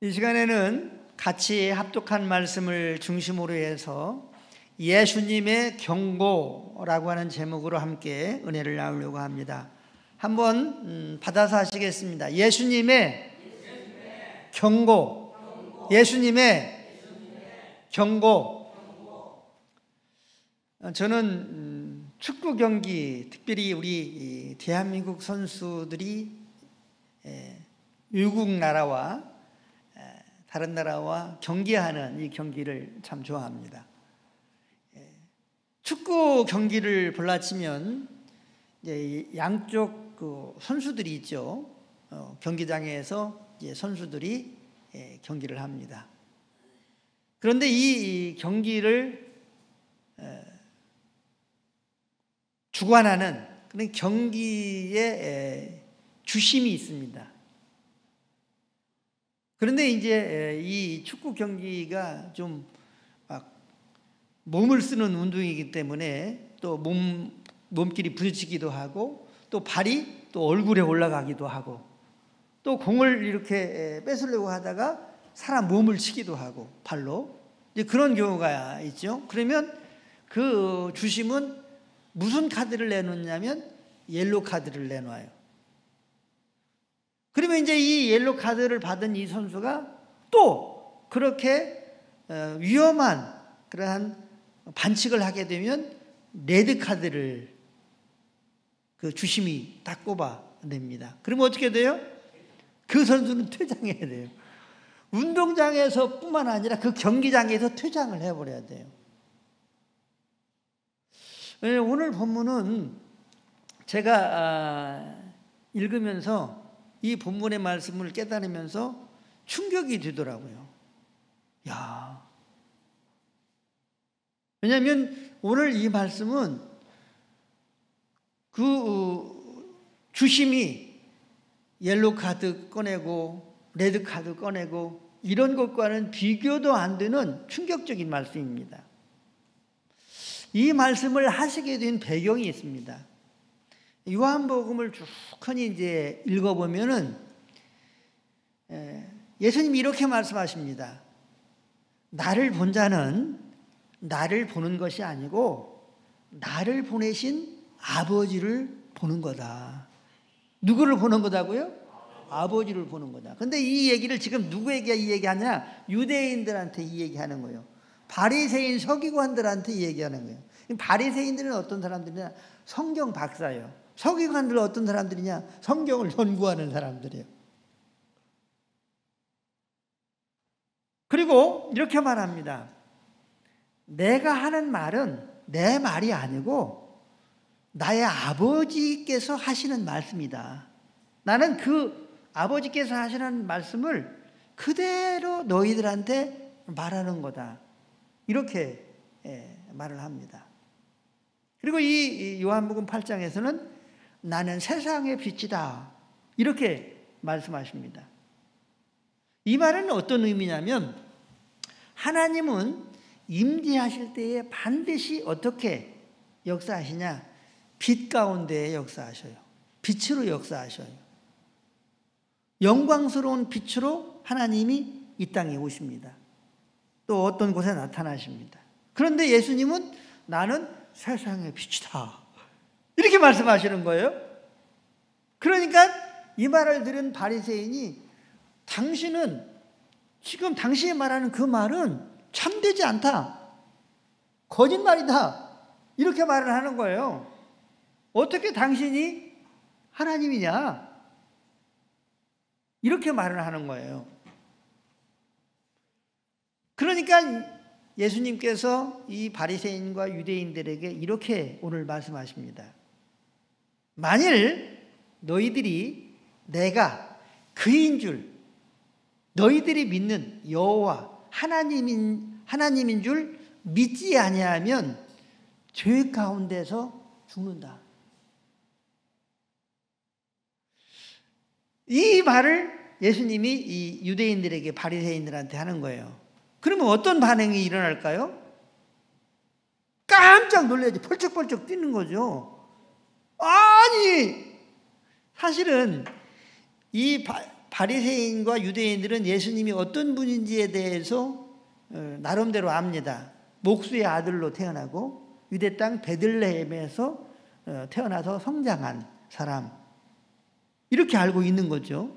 이 시간에는 같이 합독한 말씀을 중심으로 해서 예수님의 경고라고 하는 제목으로 함께 은혜를 나누려고 합니다. 한번 받아서 하시겠습니다. 예수님의 경고. 예수님의 경고. 저는 축구 경기, 특별히 우리 대한민국 선수들이 외국 나라와 다른 나라와 경기하는 이 경기를 참 좋아합니다. 축구 경기를 볼라치면 이제 양쪽 그 선수들이 있죠. 경기장에서 이제 선수들이 경기를 합니다. 그런데 이 경기를 주관하는 그런 경기의 주심이 있습니다. 그런데 이제 이 축구 경기가 좀 막 몸을 쓰는 운동이기 때문에 또 몸끼리 부딪히기도 하고 또 발이 또 얼굴에 올라가기도 하고 또 공을 이렇게 뺏으려고 하다가 사람 몸을 치기도 하고 발로 이제 그런 경우가 있죠. 그러면 그 주심은 무슨 카드를 내놓냐면 옐로 카드를 내놔요. 그러면 이제 이 옐로 카드를 받은 이 선수가 또 그렇게 위험한 그러한 반칙을 하게 되면 레드 카드를 그 주심이 딱 꼽아냅니다. 그러면 어떻게 돼요? 그 선수는 퇴장해야 돼요. 운동장에서 뿐만 아니라 그 경기장에서 퇴장을 해버려야 돼요. 오늘 본문은 제가 읽으면서 이 본문의 말씀을 깨달으면서 충격이 되더라고요. 야, 왜냐하면 오늘 이 말씀은 그 주심이 옐로 카드 꺼내고 레드 카드 꺼내고 이런 것과는 비교도 안 되는 충격적인 말씀입니다. 이 말씀을 하시게 된 배경이 있습니다. 요한복음을 쭉하니 이제 읽어보면은 예수님이 이렇게 말씀하십니다. 나를 본 자는 나를 보는 것이 아니고 나를 보내신 아버지를 보는 거다. 누구를 보는 거다고요? 아버지를 보는 거다. 근데 이 얘기를 지금 누구에게 이 얘기하냐? 유대인들한테 이 얘기하는 거예요. 바리새인 서기관들한테 이 얘기하는 거예요. 바리새인들은 어떤 사람들이냐? 성경 박사예요. 서기관들은 어떤 사람들이냐? 성경을 연구하는 사람들이에요. 그리고 이렇게 말합니다. 내가 하는 말은 내 말이 아니고 나의 아버지께서 하시는 말씀이다. 나는 그 아버지께서 하시는 말씀을 그대로 너희들한테 말하는 거다. 이렇게 말을 합니다. 그리고 이 요한복음 8장에서는 나는 세상의 빛이다. 이렇게 말씀하십니다. 이 말은 어떤 의미냐면 하나님은 임재하실 때에 반드시 어떻게 역사하시냐? 빛 가운데에 역사하셔요. 빛으로 역사하셔요. 영광스러운 빛으로 하나님이 이 땅에 오십니다. 또 어떤 곳에 나타나십니다. 그런데 예수님은 나는 세상의 빛이다. 이렇게 말씀하시는 거예요. 그러니까 이 말을 들은 바리새인이 당신은 지금 당신이 말하는 그 말은 참되지 않다. 거짓말이다. 이렇게 말을 하는 거예요. 어떻게 당신이 하나님이냐? 이렇게 말을 하는 거예요. 그러니까 예수님께서 이 바리새인과 유대인들에게 이렇게 오늘 말씀하십니다. 만일 너희들이 내가 그인 줄, 너희들이 믿는 여호와 하나님인 줄 믿지 아니하면 죄 가운데서 죽는다. 이 말을 예수님이 이 유대인들에게 바리새인들한테 하는 거예요. 그러면 어떤 반응이 일어날까요? 깜짝 놀라지 펄쩍펄쩍 뛰는 거죠. 아니 사실은 이 바리새인과 유대인들은 예수님이 어떤 분인지에 대해서 나름대로 압니다. 목수의 아들로 태어나고 유대 땅 베들레헴에서 태어나서 성장한 사람, 이렇게 알고 있는 거죠.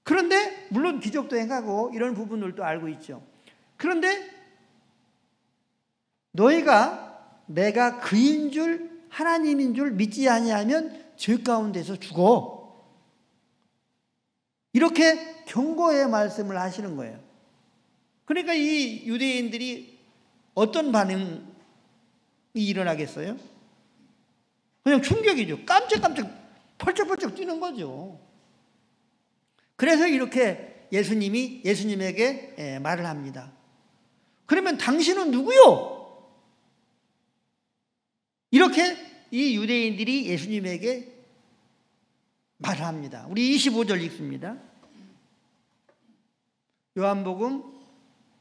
그런데 물론 기적도 행하고 이런 부분들도 알고 있죠. 그런데 너희가 내가 그인 줄 하나님인 줄 믿지 아니하면 죄 가운데서 죽어, 이렇게 경고의 말씀을 하시는 거예요. 그러니까 이 유대인들이 어떤 반응이 일어나겠어요? 그냥 충격이죠. 깜짝깜짝 펄쩍펄쩍 뛰는 거죠. 그래서 이렇게 예수님에게 말을 합니다. 그러면 당신은 누구요? 이렇게 이 유대인들이 예수님에게 말을 합니다. 우리 25절 읽습니다. 요한복음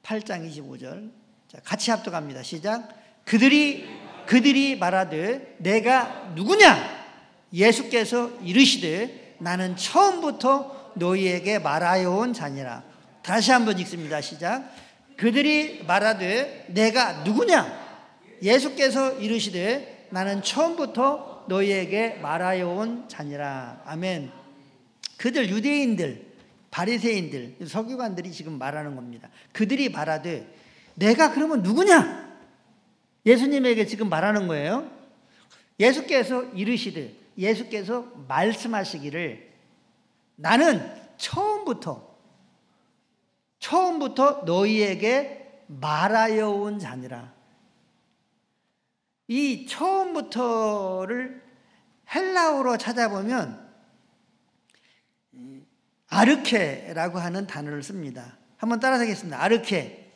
8장 25절. 자, 같이 합독합니다. 시작. 그들이 말하되 내가 누구냐? 예수께서 이르시되 나는 처음부터 너희에게 말하여 온 자니라. 다시 한번 읽습니다. 시작. 그들이 말하되 내가 누구냐? 예수께서 이르시되 나는 처음부터 너희에게 말하여 온 자니라. 아멘. 그들 유대인들, 바리새인들, 서기관들이 지금 말하는 겁니다. 그들이 말하되 내가 그러면 누구냐? 예수님에게 지금 말하는 거예요. 예수께서 이르시되, 예수께서 말씀하시기를 나는 처음부터 너희에게 말하여 온 자니라. 이 처음부터를 헬라어로 찾아보면 아르케라고 하는 단어를 씁니다. 한번 따라서 하겠습니다. 아르케.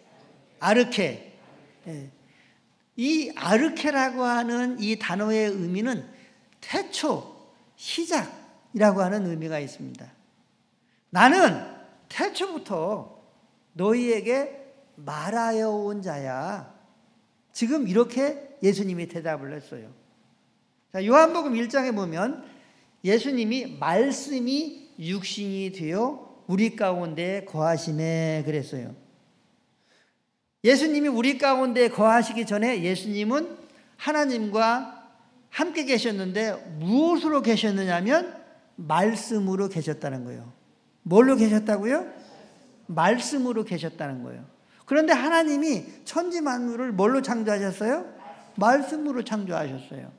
이 아르케라고 하는 이 단어의 의미는 태초, 시작이라고 하는 의미가 있습니다. 나는 태초부터 너희에게 말하여 온 자야. 지금 이렇게 예수님이 대답을 했어요. 자, 요한복음 1장에 보면 예수님이 말씀이 육신이 되어 우리 가운데 거하시네 그랬어요. 예수님이 우리 가운데 거하시기 전에 예수님은 하나님과 함께 계셨는데 무엇으로 계셨느냐면 말씀으로 계셨다는 거예요. 뭘로 계셨다고요? 말씀으로 계셨다는 거예요. 그런데 하나님이 천지 만물을 뭘로 창조하셨어요? 말씀으로 창조하셨어요.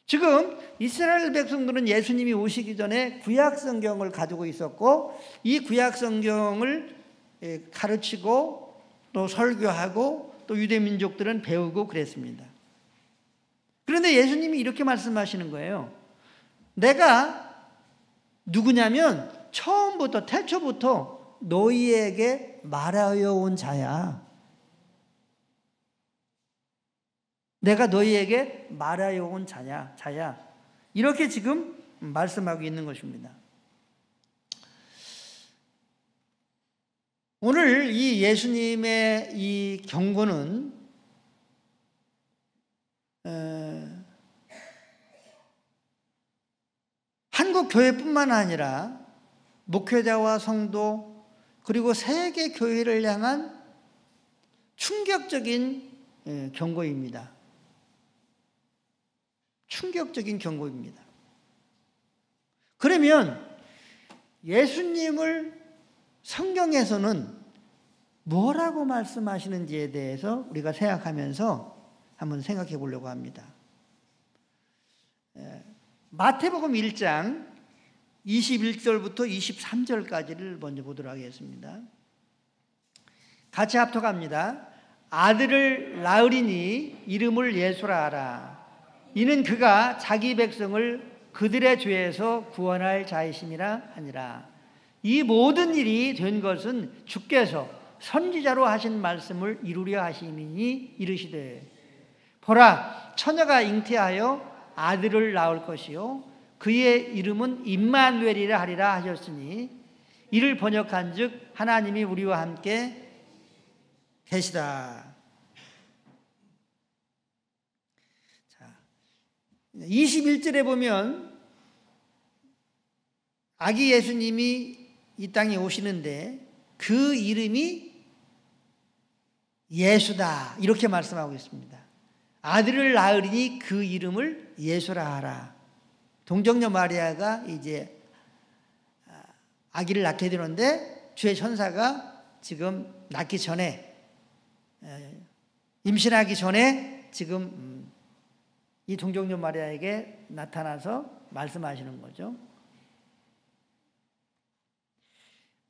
지금 이스라엘 백성들은 예수님이 오시기 전에 구약 성경을 가지고 있었고 이 구약 성경을 가르치고 또 설교하고 또 유대 민족들은 배우고 그랬습니다. 그런데 예수님이 이렇게 말씀하시는 거예요. 내가 누구냐면 처음부터 태초부터 너희에게 말하여 온 자야. 내가 너희에게 말하여 온 자야. 이렇게 지금 말씀하고 있는 것입니다. 오늘 이 예수님의 이 경고는 한국 교회뿐만 아니라 목회자와 성도 그리고 세계 교회를 향한 충격적인 경고입니다. 충격적인 경고입니다. 그러면 예수님을 성경에서는 뭐라고 말씀하시는지에 대해서 우리가 생각하면서 한번 생각해 보려고 합니다. 마태복음 1장 21절부터 23절까지를 먼저 보도록 하겠습니다. 같이 합독합니다. 아들을 낳으리니 이름을 예수라 하라. 이는 그가 자기 백성을 그들의 죄에서 구원할 자이심이라 하니라. 이 모든 일이 된 것은 주께서 선지자로 하신 말씀을 이루려 하심이니 이르시되 보라 처녀가 잉태하여 아들을 낳을 것이요 그의 이름은 임마누엘이라 하리라 하셨으니 이를 번역한즉 하나님이 우리와 함께 계시다. 21절에 보면 아기 예수님이 이 땅에 오시는데 그 이름이 예수다 이렇게 말씀하고 있습니다. 아들을 낳으리니 그 이름을 예수라 하라. 동정녀 마리아가 이제 아기를 낳게 되는데 주의 천사가 지금 낳기 전에 임신하기 전에 지금 이 동정녀 마리아에게 나타나서 말씀하시는 거죠.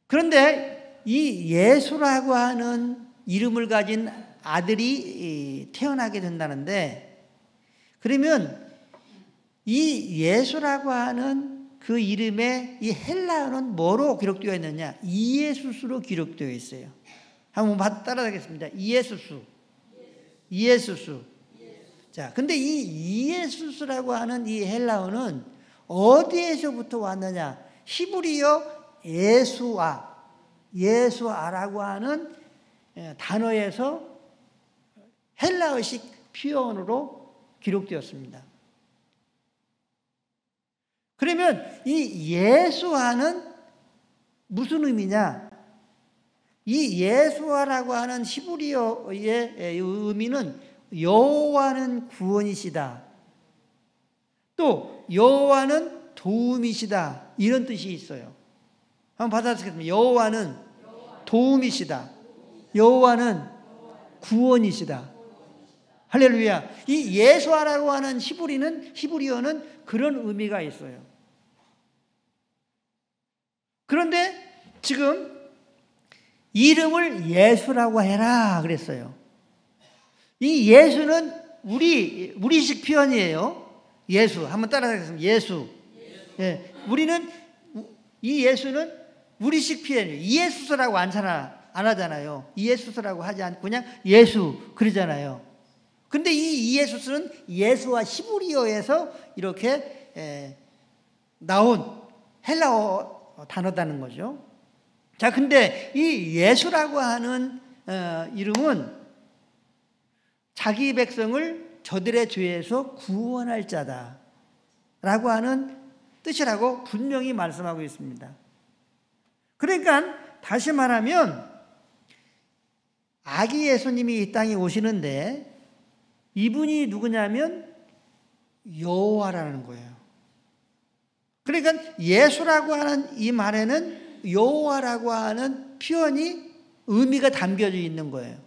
그런데 이 예수라고 하는 이름을 가진 아들이 태어나게 된다는데, 그러면 이 예수라고 하는 그 이름의 이 헬라어는 뭐로 기록되어 있느냐? 이에수스로 기록되어 있어요. 한번 따라하겠습니다. 이에수스. 이에수스. 자, 근데 이 이에수스라고 하는 이 헬라어는 어디에서부터 왔느냐? 히브리어 예수아라고 하는 단어에서 헬라어식 표현으로 기록되었습니다. 그러면 이 예수아는 무슨 의미냐? 이 예수아라고 하는 히브리어의 의미는 여호와는 구원이시다, 또 여호와는 도움이시다, 이런 뜻이 있어요. 한번 받아주겠습니다. 여호와는 도움이시다, 여호와는 구원이시다. 할렐루야. 이 예수아라고 하는 히브리어는 그런 의미가 있어요. 그런데 지금 이름을 예수라고 해라 그랬어요. 이 예수는 우리식 표현이에요. 예수. 한번 따라하겠습니다. 예수. 예. 우리는 이 예수는 우리식 표현이에요. 이예수스라고 안 하잖아요. 이예수스라고 하지 않고 그냥 예수 그러잖아요. 근데 이 이예수스는 예수와 히브리어에서 이렇게 나온 헬라어 단어다는 거죠. 자, 근데 이 예수라고 하는 이름은 자기 백성을 저들의 죄에서 구원할 자다 라고 하는 뜻이라고 분명히 말씀하고 있습니다. 그러니까 다시 말하면 아기 예수님이 이 땅에 오시는데 이분이 누구냐면 여호와라는 거예요. 그러니까 예수라고 하는 이 말에는 여호와라고 하는 표현이 의미가 담겨져 있는 거예요.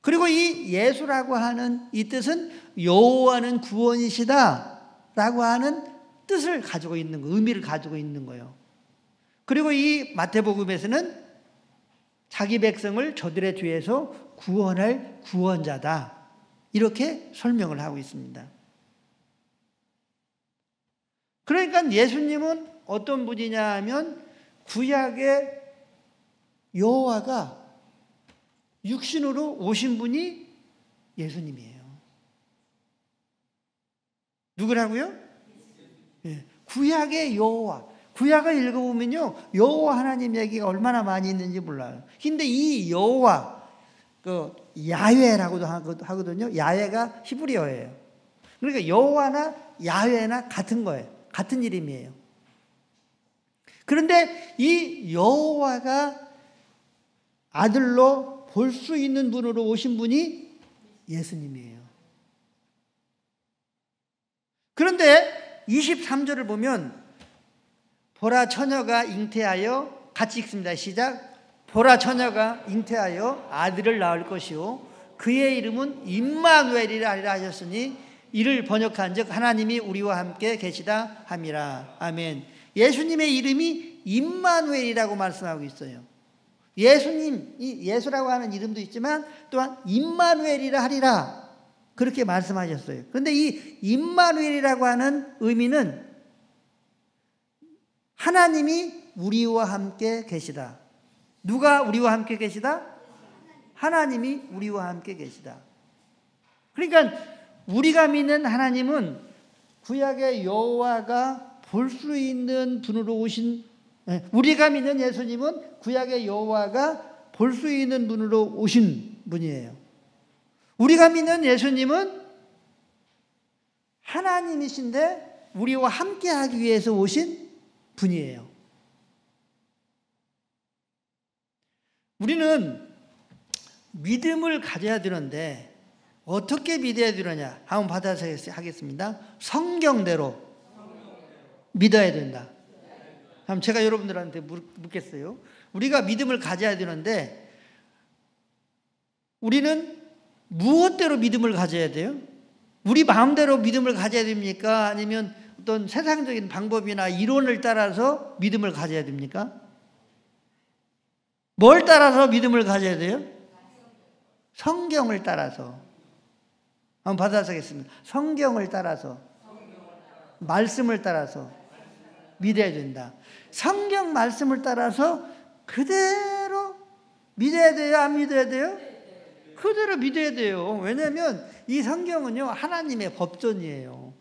그리고 이 예수라고 하는 이 뜻은 여호와는 구원이시다 라고 하는 뜻을 가지고 있는 거예요. 의미를 가지고 있는 거예요. 그리고 이 마태복음에서는 자기 백성을 저들의 죄에서 구원할 구원자다 이렇게 설명을 하고 있습니다. 그러니까 예수님은 어떤 분이냐 하면 구약의 여호와가 육신으로 오신 분이 예수님이에요. 누구라고요? 예, 구약의 여호와. 구약을 읽어보면요, 여호와 하나님 얘기가 얼마나 많이 있는지 몰라요. 근데 이 여호와, 야훼라고도 하거든요. 야훼가 히브리어예요. 그러니까 여호와나 야훼나 같은 거예요. 같은 이름이에요. 그런데 이 여호와가 아들로 볼 수 있는 분으로 오신 분이 예수님이에요. 그런데 23절을 보면 보라 처녀가 잉태하여, 같이 읽습니다. 시작. 보라 처녀가 잉태하여 아들을 낳을 것이요 그의 이름은 임마누엘이라 하셨으니 이를 번역한즉 하나님이 우리와 함께 계시다 함이라. 아멘. 예수님의 이름이 임마누엘이라고 말씀하고 있어요. 예수님, 예수라고 하는 이름도 있지만 또한 임마누엘이라 하리라 그렇게 말씀하셨어요. 그런데 이 임마누엘이라고 하는 의미는 하나님이 우리와 함께 계시다. 누가 우리와 함께 계시다? 하나님이 우리와 함께 계시다. 그러니까 우리가 믿는 하나님은 구약의 여호와가 볼 수 있는 분으로 오신, 우리가 믿는 예수님은 구약의 여호와가 볼 수 있는 분으로 오신 분이에요. 우리가 믿는 예수님은 하나님이신데 우리와 함께하기 위해서 오신 분이에요. 우리는 믿음을 가져야 되는데 어떻게 믿어야 되느냐? 한번 받아서 하겠습니다. 성경대로 믿어야 된다. 그럼 제가 여러분들한테 묻겠어요. 우리가 믿음을 가져야 되는데 우리는 무엇대로 믿음을 가져야 돼요? 우리 마음대로 믿음을 가져야 됩니까? 아니면 어떤 세상적인 방법이나 이론을 따라서 믿음을 가져야 됩니까? 뭘 따라서 믿음을 가져야 돼요? 성경을 따라서. 한번 받아서 하겠습니다. 성경을 따라서, 말씀을 따라서 믿어야 된다. 성경 말씀을 따라서 그대로 믿어야 돼요? 안 믿어야 돼요? 그대로 믿어야 돼요. 왜냐하면 이 성경은요, 하나님의 법전이에요.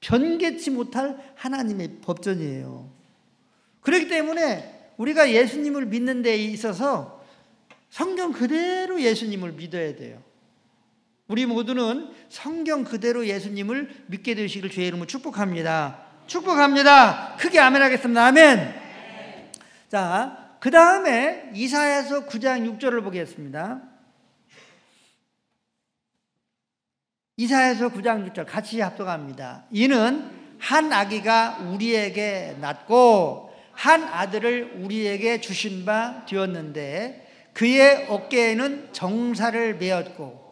변개치 못할 하나님의 법전이에요. 그렇기 때문에 우리가 예수님을 믿는 데 있어서 성경 그대로 예수님을 믿어야 돼요. 우리 모두는 성경 그대로 예수님을 믿게 되시길 주의 이름으로 축복합니다. 축복합니다. 크게 아멘 하겠습니다. 아멘. 자, 그 다음에 이사야서 9장 6절을 보겠습니다. 이사야서 9장 6절 같이 합독합니다. 이는 한 아기가 우리에게 낳고 한 아들을 우리에게 주신 바 되었는데 그의 어깨에는 정사를 메었고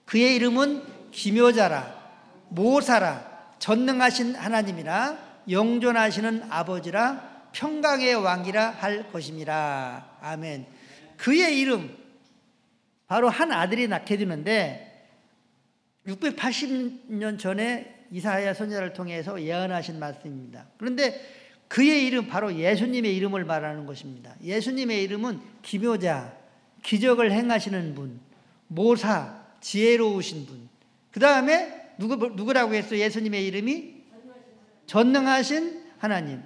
그의 이름은 기묘자라 모사라 전능하신 하나님이라 영존하시는 아버지라 평강의 왕이라 할 것임이라. 아멘. 그의 이름, 바로 한 아들이 낳게 되는데 680년 전에 이사야 선지자를 통해서 예언하신 말씀입니다. 그런데 그의 이름, 바로 예수님의 이름을 말하는 것입니다. 예수님의 이름은 기묘자, 기적을 행하시는 분, 모사, 지혜로우신 분. 그 다음에 누구라고 했어요? 예수님의 이름이 전능하신 하나님.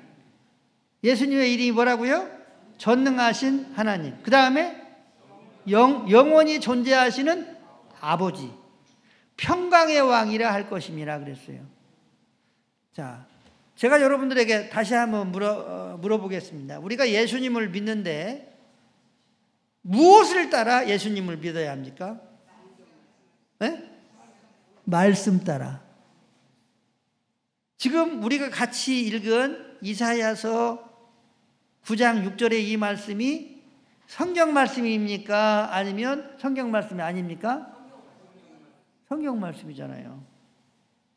예수님의 이름이 뭐라고요? 전능하신 하나님. 그 다음에 영원히 존재하시는 아버지. 평강의 왕이라 할 것임이라 그랬어요. 자, 제가 여러분들에게 다시 한번 물어보겠습니다. 우리가 예수님을 믿는데 무엇을 따라 예수님을 믿어야 합니까? 네? 말씀 따라. 지금 우리가 같이 읽은 이사야서 9장 6절의 이 말씀이 성경 말씀입니까? 아니면 성경 말씀이 아닙니까? 성경 말씀이잖아요.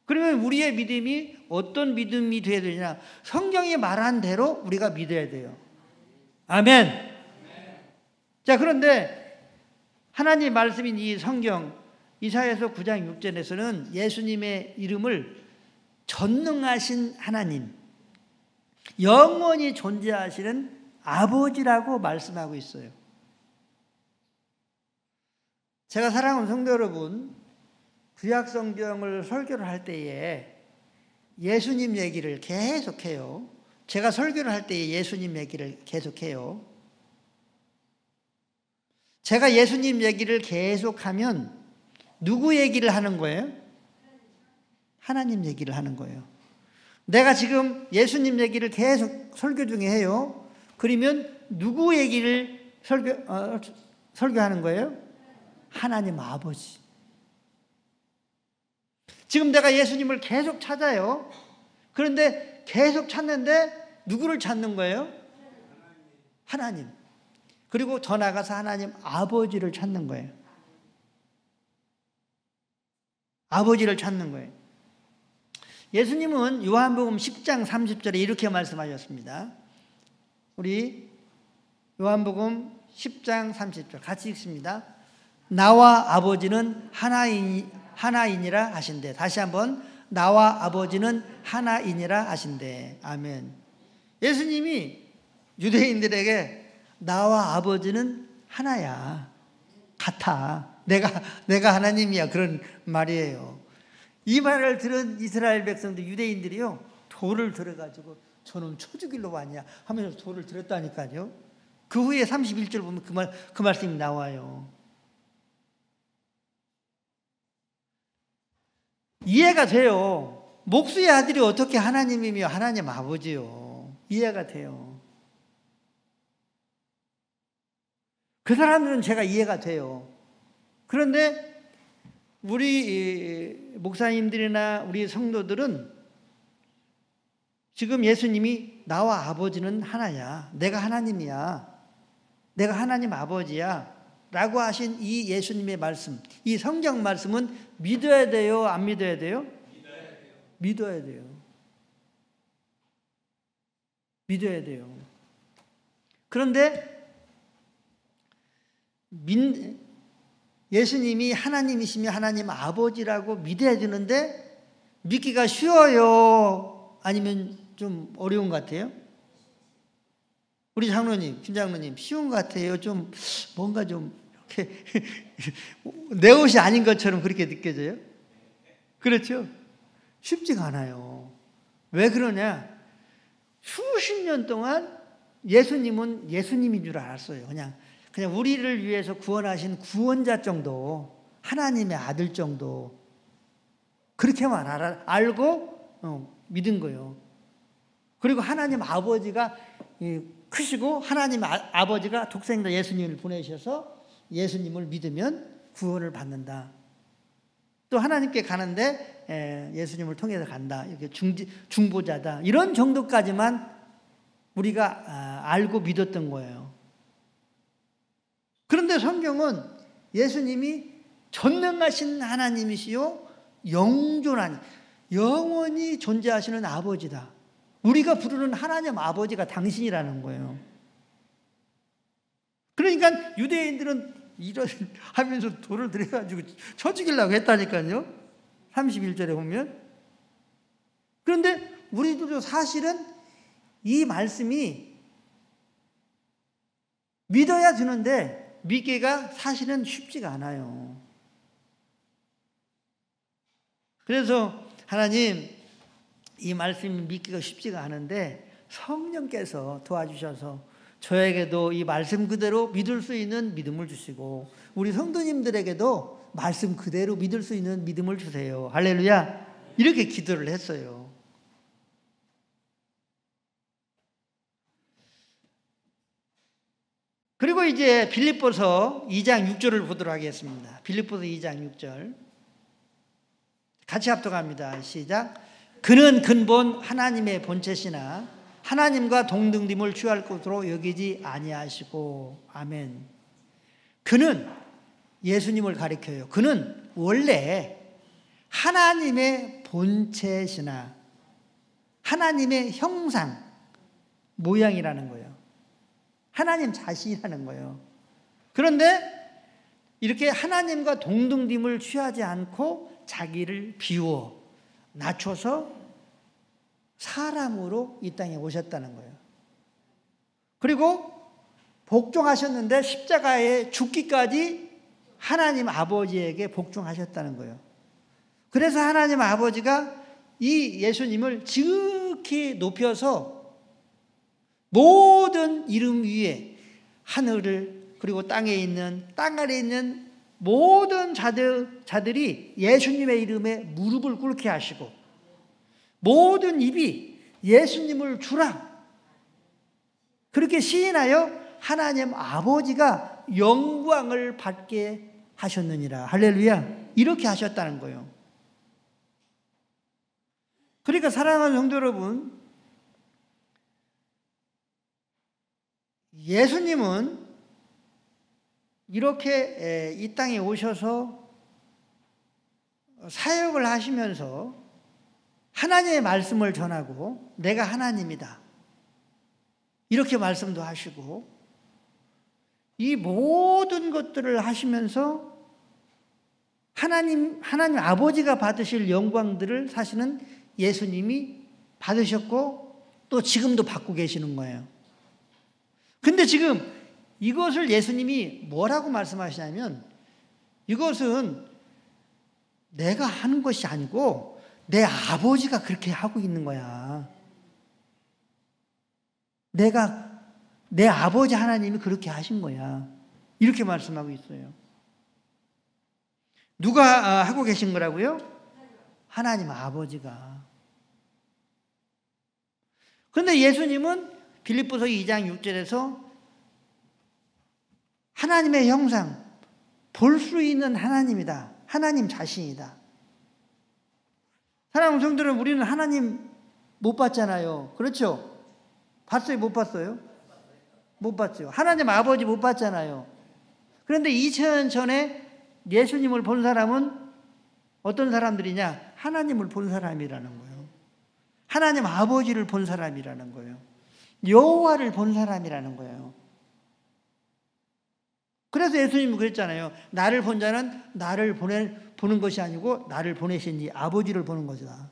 그러면 우리의 믿음이 어떤 믿음이 되어야 되냐? 성경이 말한 대로 우리가 믿어야 돼요. 아멘. 자, 그런데 하나님 말씀인 이 성경 이사야서 9장 6절에서는 예수님의 이름을 전능하신 하나님, 영원히 존재하시는 아버지라고 말씀하고 있어요. 제가 사랑하는 성도 여러분, 구약 성경을 설교를 할 때에 예수님 얘기를 계속해요. 제가 설교를 할 때에 예수님 얘기를 계속해요. 제가 예수님 얘기를 계속하면 누구 얘기를 하는 거예요? 하나님 얘기를 하는 거예요. 내가 지금 예수님 얘기를 계속 설교 중에 해요. 그러면 누구 얘기를 설교하는 거예요? 하나님 아버지. 지금 내가 예수님을 계속 찾아요. 그런데 계속 찾는데 누구를 찾는 거예요? 하나님. 그리고 더 나아가서 하나님 아버지를 찾는 거예요. 아버지를 찾는 거예요. 예수님은 요한복음 10장 30절에 이렇게 말씀하셨습니다. 우리 요한복음 10장 30절 같이 읽습니다. 나와 아버지는 하나이니라 하신대. 다시 한번 나와 아버지는 하나이니라 하신대. 아멘. 예수님이 유대인들에게 나와 아버지는 하나야. 같아. 내가 하나님이야. 그런 말이에요. 이 말을 들은 이스라엘 백성들 유대인들이요. 돌을 들어가지고 저는 초죽일로 왔냐 하면서 돌을 들었다니까요. 그 후에 31절 보면 그 말씀이 나와요. 이해가 돼요. 목수의 아들이 어떻게 하나님이며 하나님 아버지요. 이해가 돼요. 그 사람들은 제가 이해가 돼요. 그런데 우리 목사님들이나 우리 성도들은 지금 예수님이 나와 아버지는 하나야. 내가 하나님이야. 내가 하나님 아버지야. 라고 하신 이 예수님의 말씀, 이 성경 말씀은 믿어야 돼요? 안 믿어야 돼요? 믿어야 돼요. 믿어야 돼요. 그런데 예수님이 하나님이시며 하나님 아버지라고 믿어야 되는데 믿기가 쉬워요? 아니면 좀 어려운 것 같아요? 우리 장로님, 김 장로님, 쉬운 것 같아요? 좀 뭔가 좀 이렇게 내 옷이 아닌 것처럼 그렇게 느껴져요? 그렇죠? 쉽지가 않아요. 왜 그러냐? 수십 년 동안 예수님은 예수님인 줄 알았어요. 그냥 우리를 위해서 구원하신 구원자 정도, 하나님의 아들 정도, 그렇게만 알고 믿은 거예요. 그리고 하나님 아버지가 크시고 하나님 아버지가 독생자 예수님을 보내셔서 예수님을 믿으면 구원을 받는다. 또 하나님께 가는데 예수님을 통해서 간다. 이렇게 중보자다. 이런 정도까지만 우리가 알고 믿었던 거예요. 그런데 성경은 예수님이 전능하신 하나님이시요 영존한 영원히 존재하시는 아버지다. 우리가 부르는 하나님 아버지가 당신이라는 거예요. 그러니까 유대인들은 이런 하면서 돌을 들여가지고 쳐 죽이려고 했다니까요. 31절에 보면. 그런데 우리도 사실은 이 말씀이 믿어야 되는데 믿기가 사실은 쉽지가 않아요. 그래서 하나님, 이 말씀이 믿기가 쉽지가 않은데 성령께서 도와주셔서 저에게도 이 말씀 그대로 믿을 수 있는 믿음을 주시고 우리 성도님들에게도 말씀 그대로 믿을 수 있는 믿음을 주세요. 할렐루야. 이렇게 기도를 했어요. 그리고 이제 빌립보서 2장 6절을 보도록 하겠습니다. 빌립보서 2장 6절. 같이 합독합니다. 시작. 그는 근본 하나님의 본체시나 하나님과 동등됨을 취할 것으로 여기지 아니하시고. 아멘. 그는 예수님을 가리켜요. 그는 원래 하나님의 본체시나 하나님의 형상, 모양이라는 거예요. 하나님 자신이라는 거예요. 그런데 이렇게 하나님과 동등됨을 취하지 않고 자기를 비워 낮춰서 사람으로 이 땅에 오셨다는 거예요. 그리고 복종하셨는데 십자가에 죽기까지 하나님 아버지에게 복종하셨다는 거예요. 그래서 하나님 아버지가 이 예수님을 지극히 높여서 모든 이름 위에 하늘을 그리고 땅 아래에 있는 모든 자들이 예수님의 이름에 무릎을 꿇게 하시고 모든 입이 예수님을 주라 그렇게 시인하여 하나님 아버지가 영광을 받게 하셨느니라. 할렐루야. 이렇게 하셨다는 거예요. 그러니까 사랑하는 성도 여러분, 예수님은 이렇게 이 땅에 오셔서 사역을 하시면서 하나님의 말씀을 전하고 내가 하나님이다 이렇게 말씀도 하시고 이 모든 것들을 하시면서 하나님 아버지가 받으실 영광들을 사실은 예수님이 받으셨고 또 지금도 받고 계시는 거예요. 근데 지금 이것을 예수님이 뭐라고 말씀하시냐면 이것은 내가 하는 것이 아니고 내 아버지가 그렇게 하고 있는 거야. 내 아버지 하나님이 그렇게 하신 거야. 이렇게 말씀하고 있어요. 누가 하고 계신 거라고요? 하나님 아버지가. 그런데 예수님은 빌립보서 2장 6절에서 하나님의 형상, 볼 수 있는 하나님이다. 하나님 자신이다. 사랑하는 성도들은 우리는 하나님 못 봤잖아요. 그렇죠? 봤어요? 못 봤어요? 못 봤죠. 하나님 아버지 못 봤잖아요. 그런데 2000년 전에 예수님을 본 사람은 어떤 사람들이냐? 하나님을 본 사람이라는 거예요. 하나님 아버지를 본 사람이라는 거예요. 여호와를 본 사람이라는 거예요. 그래서 예수님은 그랬잖아요. 나를 본 자는 나를 보는 것이 아니고 나를 보내신 이 아버지를 보는 것이다.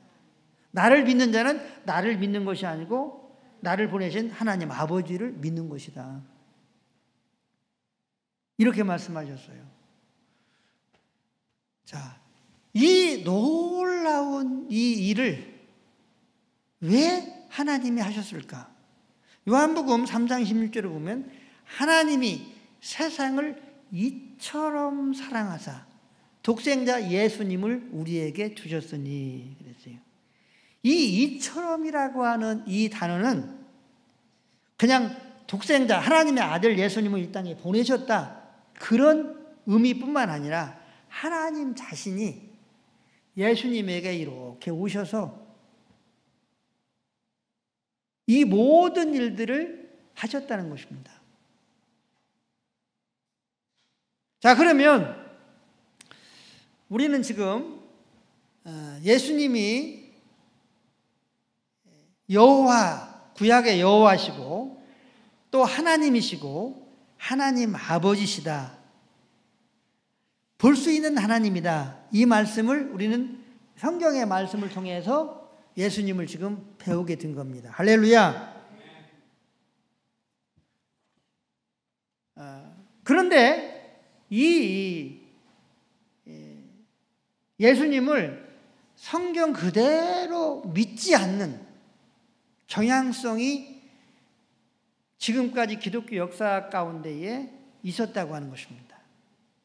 나를 믿는 자는 나를 믿는 것이 아니고 나를 보내신 하나님 아버지를 믿는 것이다. 이렇게 말씀하셨어요. 자, 이 놀라운 이 일을 왜 하나님이 하셨을까? 요한복음 3장 16절을 보면 하나님이 세상을 이처럼 사랑하사 독생자 예수님을 우리에게 주셨으니 그랬어요. 이 이처럼이라고 하는 이 단어는 그냥 독생자 하나님의 아들 예수님을 이 땅에 보내셨다 그런 의미뿐만 아니라 하나님 자신이 예수님에게 이렇게 오셔서 이 모든 일들을 하셨다는 것입니다. 자, 그러면 우리는 지금 예수님이 여호와, 구약의 여호와시고 또 하나님이시고 하나님 아버지시다. 볼 수 있는 하나님이다. 이 말씀을 우리는 성경의 말씀을 통해서 예수님을 지금 배우게 된 겁니다. 할렐루야. 그런데 이 예수님을 성경 그대로 믿지 않는 경향성이 지금까지 기독교 역사 가운데에 있었다고 하는 것입니다.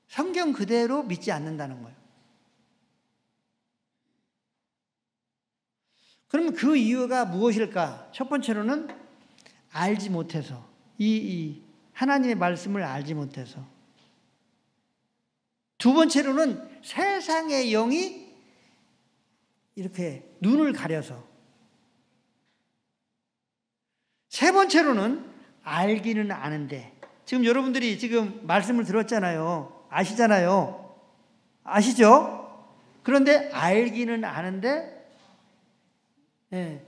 성경 그대로 믿지 않는다는 거예요. 그러면 그 이유가 무엇일까? 첫 번째로는 알지 못해서, 이 하나님의 말씀을 알지 못해서. 두 번째로는 세상의 영이 이렇게 눈을 가려서. 세 번째로는 알기는 아는데, 지금 여러분들이 지금 말씀을 들었잖아요. 아시잖아요. 아시죠? 그런데 알기는 아는데,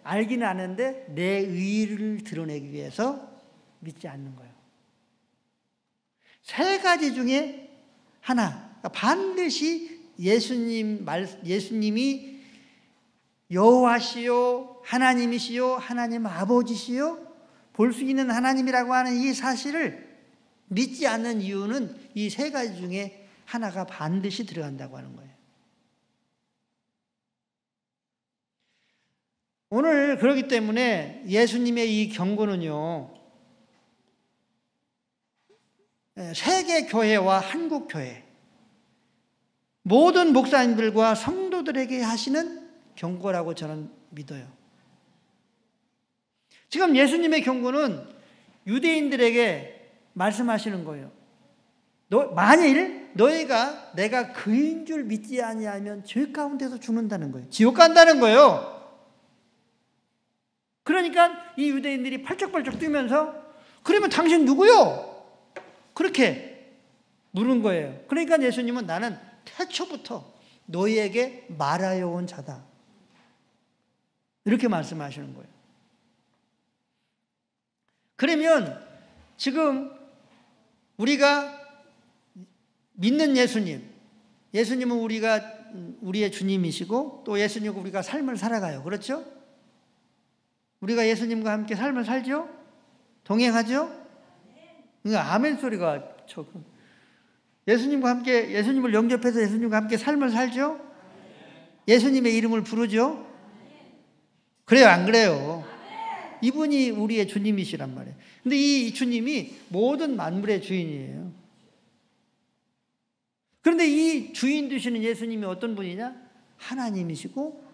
알기는 아는데 내 의의를 드러내기 위해서 믿지 않는 거예요. 세 가지 중에 하나. 반드시 예수님이 여호와시요 하나님이시요 하나님 아버지시요 볼 수 있는 하나님이라고 하는 이 사실을 믿지 않는 이유는 이 세 가지 중에 하나가 반드시 들어간다고 하는 거예요. 오늘 그렇기 때문에 예수님의 이 경고는요, 세계 교회와 한국 교회 모든 목사님들과 성도들에게 하시는 경고라고 저는 믿어요. 지금 예수님의 경고는 유대인들에게 말씀하시는 거예요. 만일 너희가 내가 그인 줄 믿지 아니하면 죄 가운데서 죽는다는 거예요. 지옥 간다는 거예요. 그러니까 이 유대인들이 팔쩍팔쩍 뛰면서 그러면 당신 누구요? 그렇게 물은 거예요. 그러니까 예수님은 나는 태초부터 너희에게 말하여 온 자다. 이렇게 말씀하시는 거예요. 그러면 지금 우리가 믿는 예수님은 우리의 주님이시고 또 예수님과 우리가 삶을 살아가요. 그렇죠? 우리가 예수님과 함께 삶을 살죠? 동행하죠? 아멘 소리가 조금. 예수님과 함께, 예수님을 영접해서 예수님과 함께 삶을 살죠? 예수님의 이름을 부르죠? 그래요, 안 그래요? 이분이 우리의 주님이시란 말이에요. 근데 이 주님이 모든 만물의 주인이에요. 그런데 이 주인 되시는 예수님이 어떤 분이냐? 하나님이시고,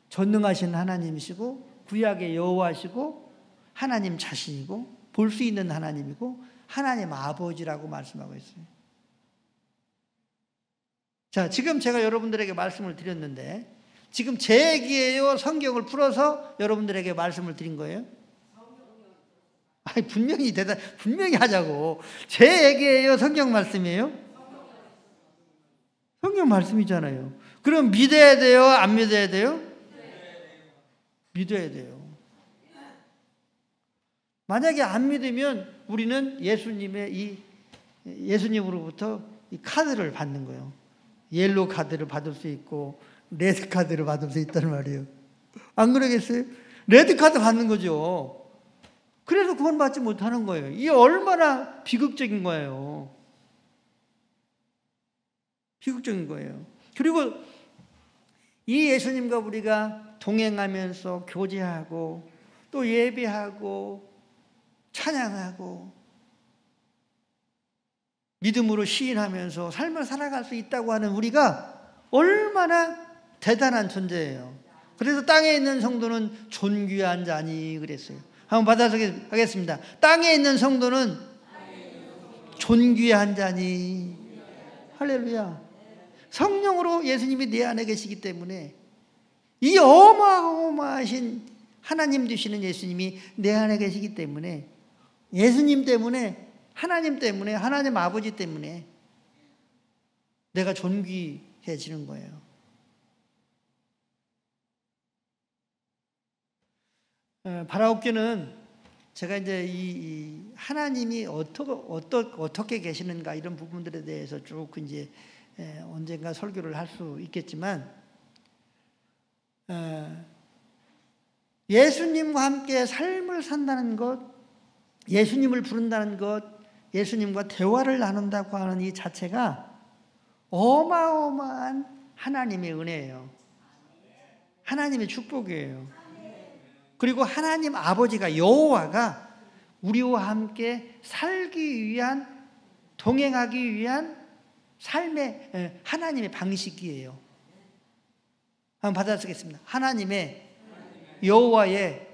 전능하신 하나님이시고, 구약의 여호와시고, 하나님 자신이고 볼 수 있는 하나님이고 하나님 아버지라고 말씀하고 있어요. 자, 지금 제가 여러분들에게 말씀을 드렸는데 지금 제 얘기예요? 성경을 풀어서 여러분들에게 말씀을 드린 거예요? 아니, 분명히 하자고. 제 얘기예요? 성경 말씀이에요? 성경 말씀이잖아요. 그럼 믿어야 돼요? 안 믿어야 돼요? 믿어야 돼요. 만약에 안 믿으면 우리는 예수님으로부터 이 카드를 받는 거예요. 옐로우 카드를 받을 수 있고 레드 카드를 받을 수 있단 말이에요. 안 그러겠어요? 레드 카드 받는 거죠. 그래서 구원받지 못하는 거예요. 이게 얼마나 비극적인 거예요. 비극적인 거예요. 그리고 이 예수님과 우리가 동행하면서 교제하고 또 예배하고 찬양하고 믿음으로 시인하면서 삶을 살아갈 수 있다고 하는 우리가 얼마나 대단한 존재예요. 그래서 땅에 있는 성도는 존귀한 자니 그랬어요. 한번 받아서겠습니다. 땅에 있는 성도는 존귀한 자니. 할렐루야. 성령으로 예수님이 내 안에 계시기 때문에 이 어마어마하신 하나님 되시는 예수님이 내 안에 계시기 때문에 예수님 때문에 하나님 때문에 하나님 아버지 때문에 내가 존귀해지는 거예요. 바라옵교는 제가 이제 이 하나님이 어떻게 계시는가 이런 부분들에 대해서 쭉 이제 언젠가 설교를 할 수 있겠지만 예수님과 함께 삶을 산다는 것, 예수님을 부른다는 것, 예수님과 대화를 나눈다고 하는 이 자체가 어마어마한 하나님의 은혜예요. 하나님의 축복이에요. 그리고 하나님 아버지가 여호와가 우리와 함께 살기 위한 동행하기 위한 삶의 하나님의 방식이에요. 한번 받아쓰겠습니다. 하나님의 여호와의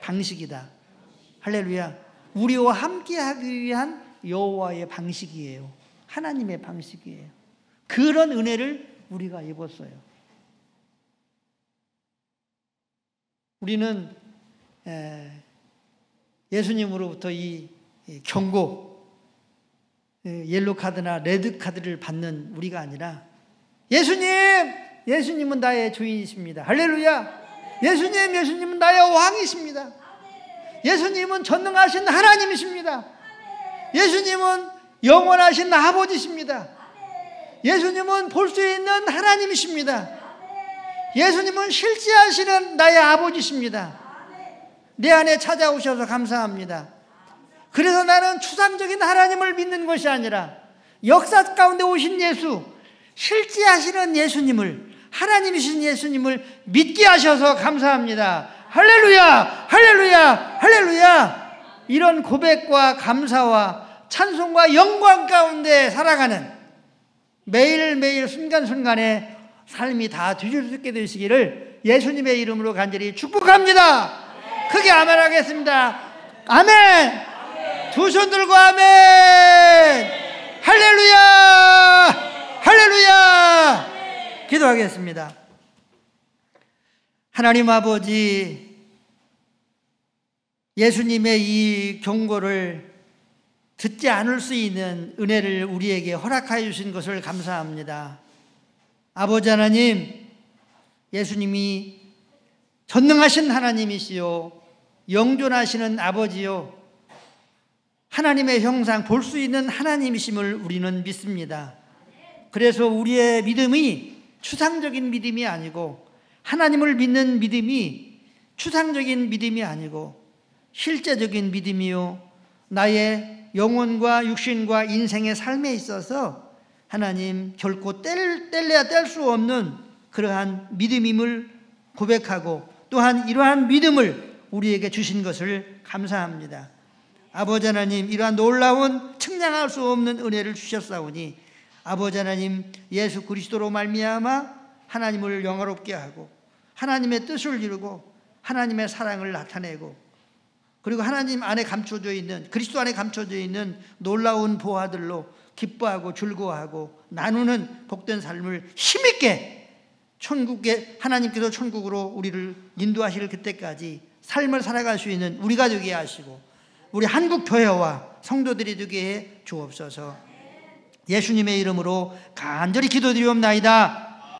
방식이다. 할렐루야. 우리와 함께하기 위한 여호와의 방식이에요. 하나님의 방식이에요. 그런 은혜를 우리가 입었어요. 우리는 예수님으로부터 이 경고, 옐로 카드나 레드 카드를 받는 우리가 아니라 예수님은 나의 주인이십니다. 할렐루야. 예수님은 나의 왕이십니다. 예수님은 전능하신 하나님이십니다. 예수님은 영원하신 아버지십니다. 예수님은 볼 수 있는 하나님이십니다. 예수님은 실제하시는 나의 아버지십니다. 내 안에 찾아오셔서 감사합니다. 그래서 나는 추상적인 하나님을 믿는 것이 아니라 역사 가운데 오신 예수, 실제하시는 예수님을, 하나님이신 예수님을 믿게 하셔서 감사합니다. 할렐루야! 할렐루야! 할렐루야! 이런 고백과 감사와 찬송과 영광 가운데 살아가는 매일매일 순간순간에 삶이 다 뒤질 수 있게 되시기를 예수님의 이름으로 간절히 축복합니다. 크게 아멘 하겠습니다. 아멘. 두 손 들고 아멘. 할렐루야. 할렐루야. 기도하겠습니다. 하나님 아버지, 예수님의 이 경고를 듣지 않을 수 있는 은혜를 우리에게 허락하여 주신 것을 감사합니다. 아버지 하나님, 예수님이 전능하신 하나님이시요 영존하시는 아버지요 하나님의 형상 볼 수 있는 하나님이심을 우리는 믿습니다. 그래서 우리의 믿음이 추상적인 믿음이 아니고 하나님을 믿는 믿음이 추상적인 믿음이 아니고 실제적인 믿음이요 나의 영혼과 육신과 인생의 삶에 있어서 하나님 결코 뗄래야 뗄 수 없는 그러한 믿음임을 고백하고 또한 이러한 믿음을 우리에게 주신 것을 감사합니다. 아버지 하나님, 이러한 놀라운 측량할 수 없는 은혜를 주셨사오니 아버지 하나님, 예수 그리스도로 말미암아 하나님을 영화롭게 하고 하나님의 뜻을 이루고 하나님의 사랑을 나타내고 그리고 하나님 안에 감춰져 있는, 그리스도 안에 감춰져 있는 놀라운 보화들로 기뻐하고 즐거워하고 나누는 복된 삶을 힘있게 천국에, 하나님께서 천국으로 우리를 인도하실 그때까지 삶을 살아갈 수 있는 우리가 되게 하시고 우리 한국 교회와 성도들이 되게 해 주옵소서. 예수님의 이름으로 간절히 기도드리옵나이다.